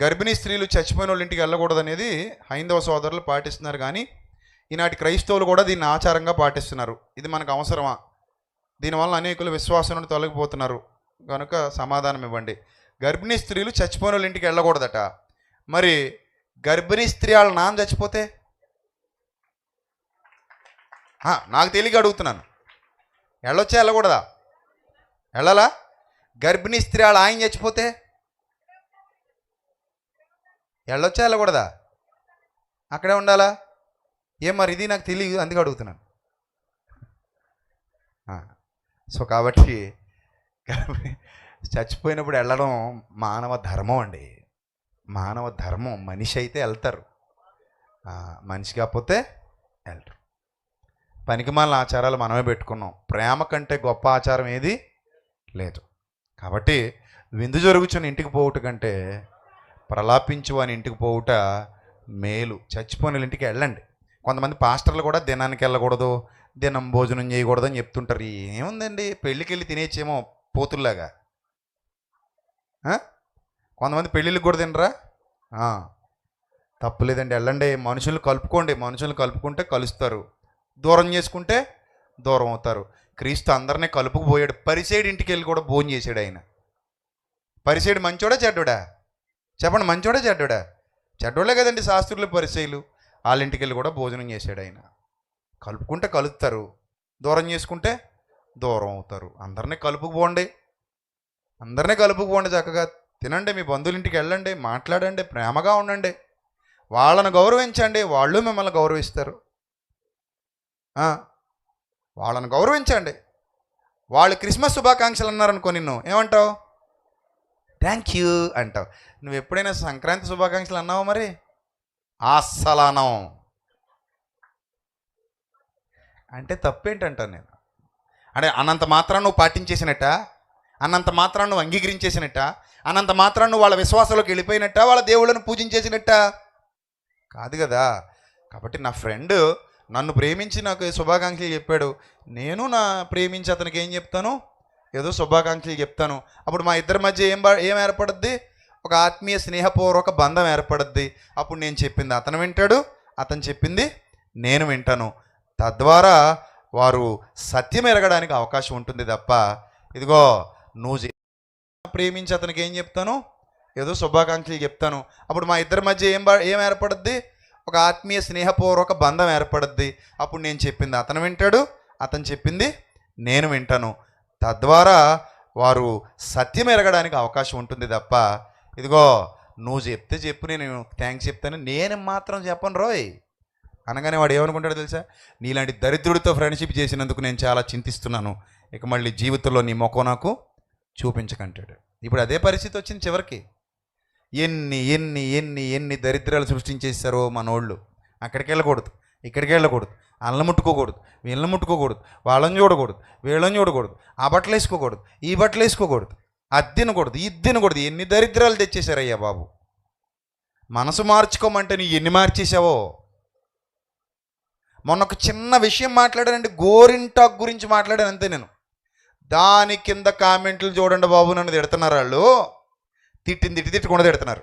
గర్భిణీ స్త్రీలు చచ్చిపోయిన వాళ్ళ ఇంటికి వెళ్ళకూడదనేది హైందవ సోదరులు పాటిస్తున్నారు, కానీ ఈనాటి క్రైస్తవులు కూడా దీన్ని ఆచారంగా పాటిస్తున్నారు. ఇది మనకు అవసరమా? దీనివల్ల అనేకులు విశ్వాసం నుండి తొలగిపోతున్నారు కనుక సమాధానం ఇవ్వండి. గర్భిణీ స్త్రీలు చచ్చిపోయిన వాళ్ళ ఇంటికి వెళ్ళకూడదట. మరి గర్భిణీ స్త్రీ వాళ్ళ నాన్న చచ్చిపోతే? నాకు తెలియక అడుగుతున్నాను, వెళ్ళొచ్చా వెళ్ళకూడదా? వెళ్ళాలా? గర్భిణీ స్త్రీ వాళ్ళ ఆయన చచ్చిపోతే వెళ్ళొచ్చా వెళ్ళకూడదా? అక్కడే ఉండాలా? ఏం మరి ఇది నాకు తెలియదు, అందుకే అడుగుతున్నాను. సో కాబట్టి చచ్చిపోయినప్పుడు వెళ్ళడం మానవ ధర్మం అండి, మానవ ధర్మం. మనిషి అయితే వెళ్తారు, మనిషి కాకపోతే వెళ్ళరు. పనికిమాలిన ఆచారాలు మనమే పెట్టుకున్నాం. ప్రేమ కంటే గొప్ప ఆచారం ఏది లేదు. కాబట్టి విందు జరుగుచున్న ఇంటికి పోవుట కంటే ప్రలాపించు అని ఇంటికి పోవుట మేలు. చచ్చిపోయిన ఇంటికి వెళ్ళండి. కొంతమంది పాస్టర్లు కూడా దినానికి వెళ్ళకూడదు, దినం భోజనం చేయకూడదు అని చెప్తుంటారు. ఏముందండి, పెళ్ళికి వెళ్ళి తినేచ్చేమో పోతుల్లాగా. కొంతమంది పెళ్ళిళ్ళకి కూడా తినరా? తప్పులేదండి, వెళ్ళండి. మనుషులు కలుపుకోండి, మనుషులు కలుపుకుంటే కలుస్తారు, దూరం చేసుకుంటే దూరం అవుతారు. క్రీస్తు అందరినీ కలుపుకుపోయాడు. పరిసేడు ఇంటికి వెళ్ళి కూడా భోజనం చేశాడు ఆయన. పరిసేడు మంచోడా చెడ్డోడా? చెప్పండి, మంచోడా చెడ్డోడా? చెడ్డోళ్ళే కదండి శాస్త్రులు పరిసేయులు. వాళ్ళ ఇంటికి వెళ్ళి కూడా భోజనం చేశాడు ఆయన. కలుపుకుంటే కలుపుతారు, దూరం చేసుకుంటే దూరం అవుతారు. అందరినీ కలుపుకుపోండి, అందరినీ కలుపుకుపోండి. చక్కగా తినండి, మీ బంధువుల ఇంటికి వెళ్ళండి, మాట్లాడండి, ప్రేమగా ఉండండి, వాళ్ళను గౌరవించండి, వాళ్ళు మిమ్మల్ని గౌరవిస్తారు. వాళ్ళను గౌరవించండి. వాళ్ళు క్రిస్మస్ శుభాకాంక్షలు అన్నారనుకో, నిన్ను ఏమంటావు? థ్యాంక్ యూ అంటావు. నువ్వు ఎప్పుడైనా సంక్రాంతి శుభాకాంక్షలు అన్నావా? మరి అస్సలు అనం అంటే తప్పేంటంటాను నేను. అంటే అన్నంత మాత్రాన్ని నువ్వు పాటించేసినట్ట, అన్నంత మాత్రాన్ని నువ్వు అంగీకరించేసినట్ట, అన్నంత మాత్రాన్ని నువ్వు వాళ్ళ విశ్వాసంలోకి వెళ్ళిపోయినట్ట, వాళ్ళ దేవుళ్ళను పూజించేసినట్ట కాదు కదా. కాబట్టి నా ఫ్రెండ్ నన్ను ప్రేమించి నాకు శుభాకాంక్షలు చెప్పాడు, నేను నా ప్రేమించి అతనికి ఏం చెప్తాను? ఏదో శుభాకాంక్షలు చెప్తాను. అప్పుడు మా ఇద్దరి మధ్య ఏం ఏర్పడుద్ది? ఒక ఆత్మీయ స్నేహపూర్వక బంధం ఏర్పడుద్ది. అప్పుడు నేను చెప్పింది అతను వింటాడు, అతను చెప్పింది నేను వింటాను. తద్వారా వారు సత్యం ఎరగడానికి అవకాశం ఉంటుంది తప్ప, ఇదిగో నువ్వు ప్రేమించి అతనికి ఏం చెప్తాను? ఏదో శుభాకాంక్షలు చెప్తాను. అప్పుడు మా ఇద్దరి మధ్య ఏం ఏర్పడుద్ది? ఒక ఆత్మీయ స్నేహపూర్వక బంధం ఏర్పడుద్ది. అప్పుడు నేను చెప్పింది అతను వింటాడు, అతను చెప్పింది నేను వింటాను. తద్వారా వారు సత్యం ఎరగడానికి అవకాశం ఉంటుంది తప్ప, ఇదిగో నువ్వు చెప్తే చెప్పు, నేను థ్యాంక్స్ చెప్తాను, నేను మాత్రం చెప్పను రోయ్ అనగానే వాడు ఏమనుకుంటాడో తెలుసా? నీలాంటి దరిద్రుడితో ఫ్రెండ్షిప్ చేసినందుకు నేను చాలా చింతిస్తున్నాను, ఇక మళ్ళీ జీవితంలో నీ ముఖం నాకు చూపించకంటాడు. ఇప్పుడు అదే పరిస్థితి వచ్చింది చివరికి. ఎన్ని ఎన్ని ఎన్ని ఎన్ని దరిద్రాలు సృష్టించేస్తారో మనోళ్ళు. అక్కడికి వెళ్ళకూడదు, ఇక్కడికి వెళ్ళకూడదు, అల్లం ముట్టుకోకూడదు, వీళ్ళని ముట్టుకోకూడదు, వాళ్ళని చూడకూడదు, వీళ్ళని చూడకూడదు, ఆ బట్టలు వేసుకోకూడదు, ఈ బట్టలు వేసుకోకూడదు, అది తినకూడదు, ఇది తినకూడదు. ఎన్ని దరిద్రాలు తెచ్చేశారయ్యా బాబు. మనసు మార్చుకోమంటే నీ ఎన్ని మార్చేసావో. మొన్న ఒక చిన్న విషయం మాట్లాడానండి, గోరింటాక్ గురించి మాట్లాడాను అంతే నేను. దాని కింద కామెంట్లు చూడండి బాబు, నన్ను తిడుతున్నారు వాళ్ళు. తిట్టకుండా తిడుతున్నారు.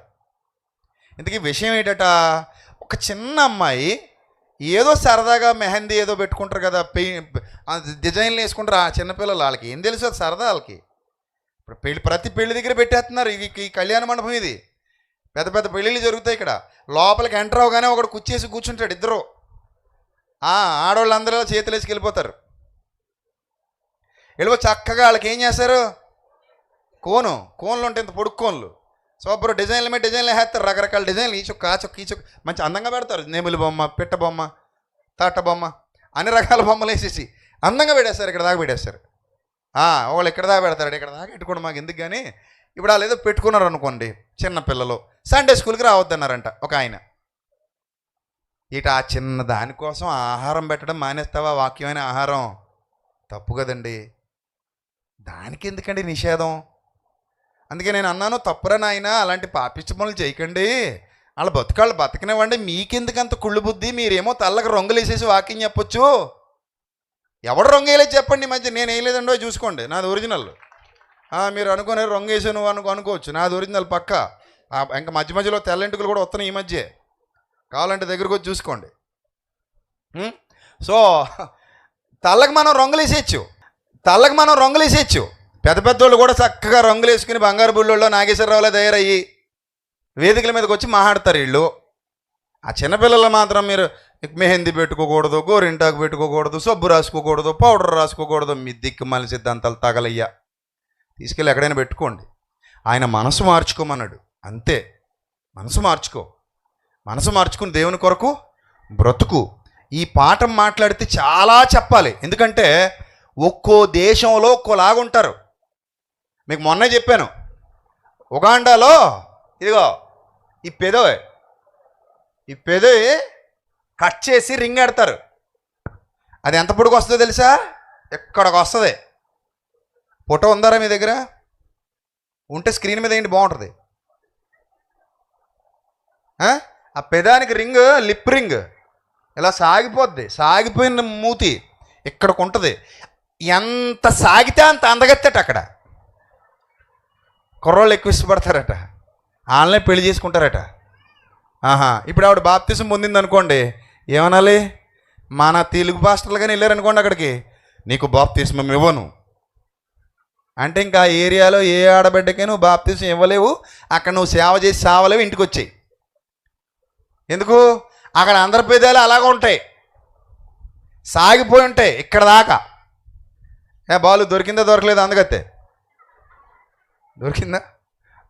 ఇంతకీ విషయం ఏంటట? ఒక చిన్న అమ్మాయి ఏదో సరదాగా మెహందీ ఏదో పెట్టుకుంటారు కదా, డిజైన్లు వేసుకుంటారు ఆ చిన్నపిల్లలు. వాళ్ళకి ఏం తెలుసు, అది సరదా వాళ్ళకి. ఇప్పుడు ప్రతి పెళ్లి దగ్గర పెట్టేస్తున్నారు. ఈ కళ్యాణ మండపం ఇది, పెద్ద పెద్ద పెళ్ళిళ్ళు జరుగుతాయి ఇక్కడ. లోపలికి ఎంటర్ అవగానే ఒకడు కుర్చేసి కూర్చుంటాడు, ఇద్దరు ఆడవాళ్ళందరూ చేతులు వేసి వెళ్ళిపోతారు. చక్కగా వాళ్ళకి ఏం చేస్తారు? కోన్లు ఉంటాయి, ఇంత పొడుగు కోన్లు, సూపర్ డిజైన్ల మీద డిజైన్లు వేస్తారు, రకరకాల డిజైన్లు, ఈ చొక్క ఆ చొక్క ఈ చొక్క మంచి అందంగా పెడతారు. నెమిలి బొమ్మ, పిట్ట బొమ్మ, తాట బొమ్మ, అన్ని రకాల బొమ్మలు వేసేసి అందంగా పెట్టేస్తారు. ఇక్కడ దాకా పెట్టేస్తారు. వాళ్ళు ఇక్కడ దాకా పెడతారు, ఇక్కడ దాకా పెట్టుకోండి మాకు ఎందుకు. కానీ ఇప్పుడు వాళ్ళు ఏదో పెట్టుకున్నారు అనుకోండి, చిన్నపిల్లలు సండే స్కూల్కి రావద్దన్నారంట ఒక ఆయన. ఆ చిన్న దానికోసం ఆహారం పెట్టడం మానేస్తావా? వాక్యమైన ఆహారం తప్పు కదండి. దానికి ఎందుకండి నిషేధం? అందుకే నేను అన్నాను, తప్పురా నాయన, అలాంటి పాపిష్టి పనులు చేయకండి, వాళ్ళ బతుకాళ్ళు బతకనివ్వండి, మీకెందుకంత కుళ్ళు బుద్ధి? మీరేమో తల్లకి రంగులు వేసేసి వాకింగ్ చెప్పొచ్చు. ఎవడు రంగు వేయలేదు చెప్పండి ఈ మధ్య? నేను వేయలేదండో, చూసుకోండి, నాది ఒరిజినల్. మీరు అనుకునే రంగు వేసాను అనుకోవచ్చు, నాది ఒరిజినల్ పక్క. ఇంకా మధ్య మధ్యలో తెల్లంటికలు కూడా వస్తున్నాయి ఈ మధ్య, కావాలంటే దగ్గరకు వచ్చి చూసుకోండి. సో తలకు మనం రంగులు వేసేయచ్చు. పెద్ద పెద్దోళ్ళు కూడా చక్కగా రంగులు వేసుకుని బంగారు బుళ్ళోళ్ళు నాగేశ్వరరావులో తయారయ్యి వేదికల మీదకి వచ్చి మాట్లాడతారు వీళ్ళు. ఆ చిన్నపిల్లలు మాత్రం మీరు మెహందీ పెట్టుకోకూడదు, గోరింటాకు పెట్టుకోకూడదు, సబ్బు రాసుకోకూడదు, పౌడర్ రాసుకోకూడదు, మీ దిక్కుమాలి సిద్ధాంతాలు తగలయ్యా. తీసుకెళ్ళి ఎక్కడైనా పెట్టుకోండి. ఆయన మనసు మార్చుకోమన్నాడు, అంతే. మనసు మార్చుకుని దేవుని కొరకు బ్రతుకు. ఈ పాఠం మాట్లాడితే చాలా చెప్పాలి, ఎందుకంటే ఒక్కో దేశంలో ఒక్కోలాగుంటారు. మీకు మొన్నే చెప్పాను, ఉగాండాలో ఇదిగో ఈ పెదవి కట్ చేసి రింగ్ ఆడతారు. అది ఎంత పొడుగు వస్తుందో తెలుసా? ఎక్కడికి వస్తుంది. ఫోటో ఉందారా మీ దగ్గర? ఉంటే స్క్రీన్ మీద ఏంటి, బాగుంటుంది. ఆ పెదానికి రింగ్, లిప్ రింగ్ ఇలా సాగిపోయిన మూతి ఇక్కడికి ఉంటుంది. ఎంత సాగితే అంత అందగత్తేట అక్కడ. కుర్రోళ్ళు ఎక్కువ ఇష్టపడతారట, వాళ్ళనే పెళ్లి చేసుకుంటారట. ఇప్పుడు ఆవిడ బాప్తిసం పొందింది అనుకోండి, ఏమనాలి? మన తెలుగు పాస్టర్లుగానే వెళ్ళారనుకోండి అక్కడికి, నీకు బాప్తిసం ఇవ్వను అంటే ఇంకా ఆ ఏరియాలో ఏ ఆడబిడ్డకే నువ్వు బాప్తిసం ఇవ్వలేవు, అక్కడ నువ్వు సేవ చేసి సావలేవు, ఇంటికి వచ్చాయి. ఎందుకు? అక్కడ అందరి పేదాలు అలాగ ఉంటాయి, సాగిపోయి ఉంటాయి ఇక్కడ దాకా. బాలు దొరికిందా దొరకలేదా? అందగత్తే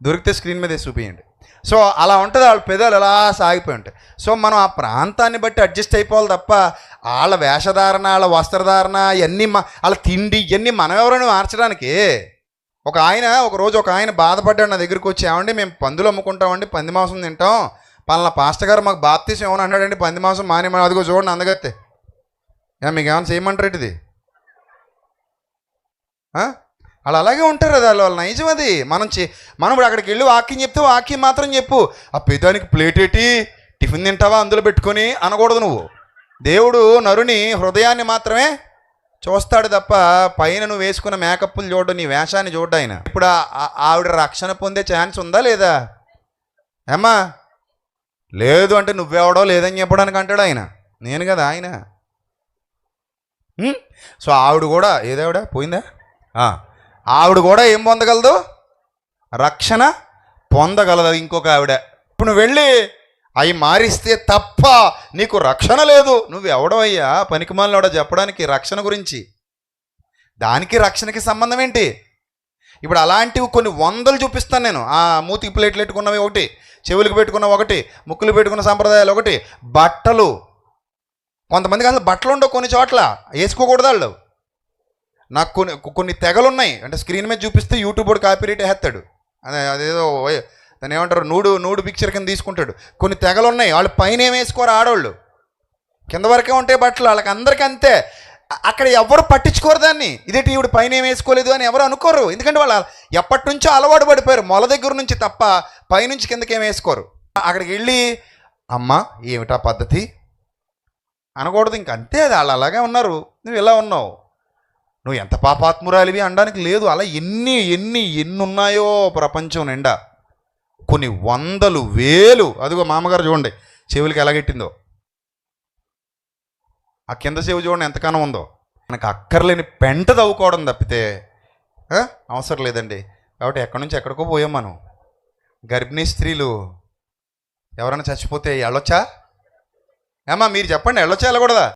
దొరికితే స్క్రీన్ మీద చూపించండి. సో అలా ఉంటుంది, వాళ్ళ పెదాలు అలా సాగిపోయి ఉంటాయి. సో మనం ఆ ప్రాంతాన్ని బట్టి అడ్జస్ట్ అయిపోవాలి తప్ప వాళ్ళ వేషధారణ, వాళ్ళ వస్త్రధారణ, ఇవన్నీ వాళ్ళ తిండి, ఇవన్నీ మనం ఎవరైనా మార్చడానికి. ఒకరోజు ఒక ఆయన బాధపడ్డాడు, నా దగ్గరికి వచ్చి, ఏమండి మేము పందులు అమ్ముకుంటామండి, పంది మాంసం తింటాం, పలానా పాస్టర్ గారు మాకు బాప్తీసం ఏమని అన్నాడండి, పంది మాంసం మానేమని. అదిగో చూడండి అందగత్తే. మీకు ఏమైనా చేయమంటారు ఇది? వాళ్ళు అలాగే ఉంటారు, అది వాళ్ళ నైజం. అది మనం ఇప్పుడు అక్కడికి వెళ్ళి వాక్యం చెప్తే వాక్యం మాత్రం చెప్పు. ఆ పెదానికి ప్లేట్ ఏటి, టిఫిన్ తింటావా అందులో పెట్టుకొని అనకూడదు. నువ్వు దేవుడు నరుని హృదయాన్ని మాత్రమే చూస్తాడు తప్ప పైన నువ్వు వేసుకున్న మేకప్లు చూడడు, నీ వేషాన్ని చూడ్డు ఆయన. ఇప్పుడు ఆవిడ రక్షణ పొందే ఛాన్స్ ఉందా లేదా? ఏమ్మా లేదు అంటే నువ్వెవడో లేదని చెప్పడానికి అంటాడు ఆయన, నేను కదా ఆయన. సో ఆవిడ కూడా, ఏదావిడ పోయిందా? ఆవిడ కూడా ఏం పొందగలదు? రక్షణ పొందగలదు. ఇంకొక ఆవిడ ఇప్పుడు నువ్వు వెళ్ళి అవి మారిస్తే తప్ప నీకు రక్షణ లేదు. నువ్వు ఎవడో అయ్యా పనికిమాలినోడో చెప్పడానికి రక్షణ గురించి? దానికి రక్షణకి సంబంధం ఏంటి? ఇప్పుడు అలాంటివి కొన్ని వందలు చూపిస్తాను నేను. మూతికి ప్లేట్లు పెట్టుకున్నవి ఒకటి, చెవులకు పెట్టుకున్నవి ఒకటి, ముక్కులు పెట్టుకున్న సంప్రదాయాలు ఒకటి, బట్టలు. కొంతమందికి అసలు బట్టలు ఉండవు, కొన్ని చోట్ల వేసుకోకూడదు వాళ్ళు. నాకు కొన్ని తెగలు ఉన్నాయి, అంటే స్క్రీన్ మీద చూపిస్తే యూట్యూబ్ కూడా కాపీరైట్ వేస్తాడు. అదేదో దాన్ని ఏమంటారు, నూడు పిక్చర్ కింద తీసుకుంటాడు. కొన్ని తెగలు ఉన్నాయి, వాళ్ళు పైన ఏం వేసుకోరు, ఆడవాళ్ళు కింద వరకే ఉంటాయి బట్టలు, వాళ్ళకి అందరికీ అంతే. అక్కడ ఎవరు పట్టించుకోరు దాన్ని, ఇదేంటి ఈవిడ పైన ఏం వేసుకోలేదు అని ఎవరు అనుకోరు. ఎందుకంటే వాళ్ళు ఎప్పటి నుంచో అలవాటు పడిపోయారు, మొల దగ్గర నుంచి తప్ప పైనుంచి కిందకి ఏం వేసుకోరు. అక్కడికి వెళ్ళి అమ్మ ఏమిటా పద్ధతి అనకూడదు. ఇంక అంతే, అది వాళ్ళు అలాగే ఉన్నారు. నువ్వు ఇలా ఉన్నావు, నువ్వు ఎంత పాపాత్మురాలివి అనడానికి లేదు. అలా ఎన్ని ఉన్నాయో ప్రపంచం నిండా, కొన్ని వందలు వేలు. అదిగో మామగారు చూడండి చెవులకి ఎలాగెట్టిందో, ఆ కింద చెవి చూడండి ఎంతగానో ఉందో. మనకు అక్కర్లేని పెంట తవ్వుకోవడం తప్పితే అవసరం లేదండి. కాబట్టి ఎక్కడి నుంచి ఎక్కడికో పోయాం మనం. గర్భిణీ స్త్రీలు ఎవరైనా చచ్చిపోతే వెళ్ళొచ్చా? ఏమా మీరు చెప్పండి, వెళ్ళొచ్చా వెళ్ళకూడదా?